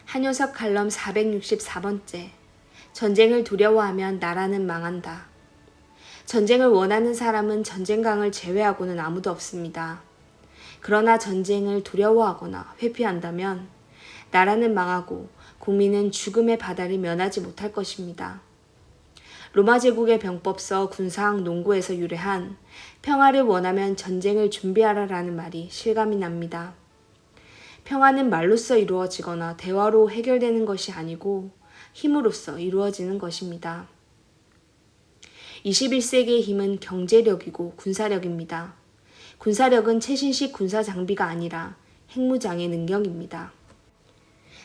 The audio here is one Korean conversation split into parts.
한효석 칼럼 464번째. 전쟁을 두려워하면 나라는 망한다. 전쟁을 원하는 사람은 전쟁강을 제외하고는 아무도 없습니다. 그러나 전쟁을 두려워하거나 회피한다면 나라는 망하고 국민은 죽음의 바다를 면하지 못할 것입니다. 로마 제국의 병법서 군사학 농구에서 유래한 평화를 원하면 전쟁을 준비하라라는 말이 실감이 납니다. 평화는 말로써 이루어지거나 대화로 해결되는 것이 아니고 힘으로써 이루어지는 것입니다. 21세기의 힘은 경제력이고 군사력입니다. 군사력은 최신식 군사 장비가 아니라 핵무장의 능력입니다.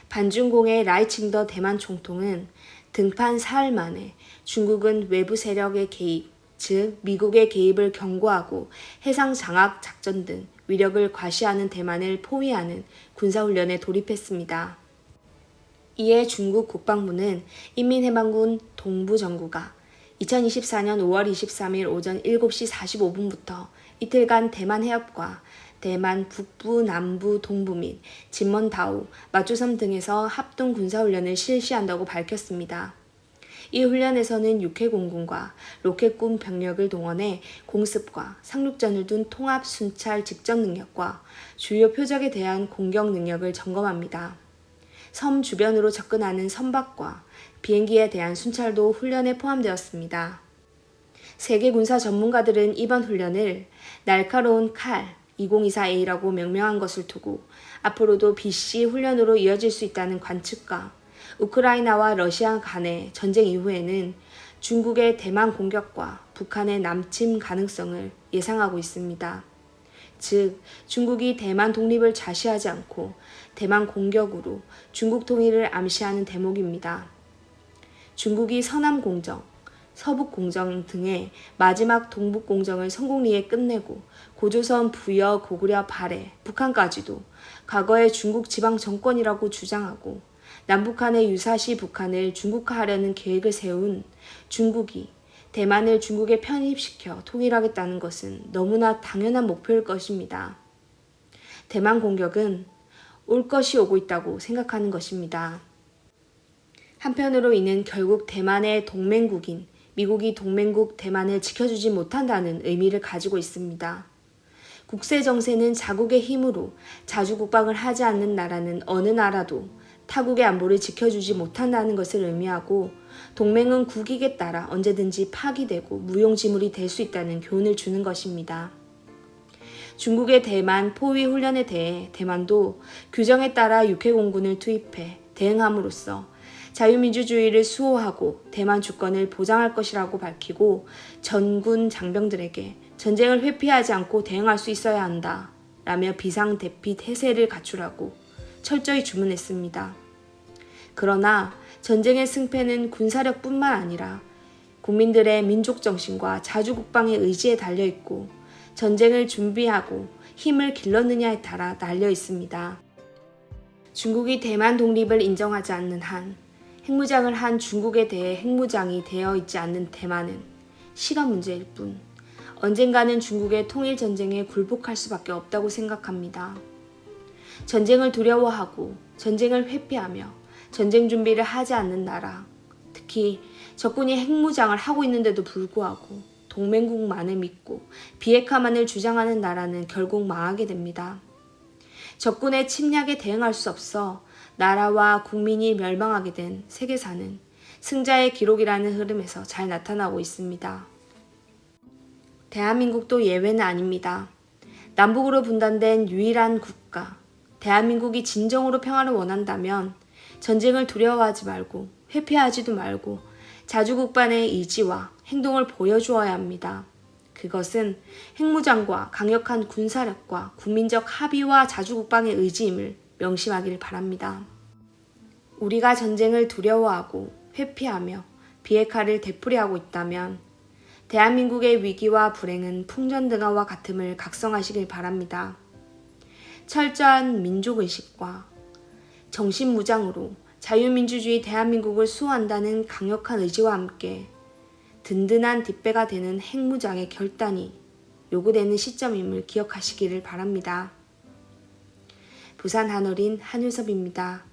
반중공의 라이칭더 대만 총통은 등판 사흘 만에 중국은 외부 세력의 개입, 즉 미국의 개입을 경고하고 해상 장악 작전 등 위력을 과시하는 대만을 포위하는 군사훈련에 돌입했습니다. 이에 중국 국방부는 인민해방군 동부정구가 2024년 5월 23일 오전 7시 45분부터 이틀간 대만 해협과 대만 북부, 남부, 동부 및 진먼다오, 마주섬 등에서 합동 군사훈련을 실시한다고 밝혔습니다. 이 훈련에서는 육해공군과 로켓군 병력을 동원해 공습과 상륙전을 둔 통합 순찰 직전 능력과 주요 표적에 대한 공격 능력을 점검합니다. 섬 주변으로 접근하는 선박과 비행기에 대한 순찰도 훈련에 포함되었습니다. 세계 군사 전문가들은 이번 훈련을 날카로운 칼 2024A라고 명명한 것을 두고 앞으로도 BC 훈련으로 이어질 수 있다는 관측과 우크라이나와 러시아 간의 전쟁 이후에는 중국의 대만 공격과 북한의 남침 가능성을 예상하고 있습니다. 즉, 중국이 대만 독립을 좌시하지 않고 대만 공격으로 중국 통일을 암시하는 대목입니다. 중국이 서남 공정, 서북 공정 등의 마지막 동북 공정을 성공리에 끝내고 고조선 부여 고구려 발해 북한까지도 과거의 중국 지방 정권이라고 주장하고 남북한의 유사시 북한을 중국화하려는 계획을 세운 중국이 대만을 중국에 편입시켜 통일하겠다는 것은 너무나 당연한 목표일 것입니다. 대만 공격은 올 것이 오고 있다고 생각하는 것입니다. 한편으로 이는 결국 대만의 동맹국인 미국이 동맹국 대만을 지켜주지 못한다는 의미를 가지고 있습니다. 국세 정세는 자국의 힘으로 자주 국방을 하지 않는 나라는 어느 나라도 타국의 안보를 지켜주지 못한다는 것을 의미하고 동맹은 국익에 따라 언제든지 파기되고 무용지물이 될 수 있다는 교훈을 주는 것입니다. 중국의 대만 포위 훈련에 대해 대만도 규정에 따라 육해공군을 투입해 대응함으로써 자유민주주의를 수호하고 대만 주권을 보장할 것이라고 밝히고 전군 장병들에게 전쟁을 회피하지 않고 대응할 수 있어야 한다 라며 비상대피 태세를 갖추라고 철저히 주문했습니다. 그러나 전쟁의 승패는 군사력뿐만 아니라 국민들의 민족정신과 자주국방의 의지에 달려있고 전쟁을 준비하고 힘을 길렀느냐에 따라 달려있습니다. 중국이 대만 독립을 인정하지 않는 한 핵무장을 한 중국에 대해 핵무장이 되어 있지 않는 대만은 시간 문제일 뿐 언젠가는 중국의 통일전쟁에 굴복할 수밖에 없다고 생각합니다. 전쟁을 두려워하고 전쟁을 회피하며 전쟁 준비를 하지 않는 나라, 특히 적군이 핵무장을 하고 있는데도 불구하고 동맹국만을 믿고 비핵화만을 주장하는 나라는 결국 망하게 됩니다. 적군의 침략에 대응할 수 없어 나라와 국민이 멸망하게 된 세계사는 승자의 기록이라는 흐름에서 잘 나타나고 있습니다. 대한민국도 예외는 아닙니다. 남북으로 분단된 유일한 국가, 대한민국이 진정으로 평화를 원한다면 전쟁을 두려워하지 말고 회피하지도 말고 자주국방의 의지와 행동을 보여주어야 합니다. 그것은 핵무장과 강력한 군사력과 국민적 합의와 자주국방의 의지임을 명심하길 바랍니다. 우리가 전쟁을 두려워하고 회피하며 비핵화를 되풀이하고 있다면 대한민국의 위기와 불행은 풍전등화와 같음을 각성하시길 바랍니다. 철저한 민족의식과 정신무장으로 자유민주주의 대한민국을 수호한다는 강력한 의지와 함께 든든한 뒷배가 되는 핵무장의 결단이 요구되는 시점임을 기억하시기를 바랍니다. 부산 한어린 한유섭입니다.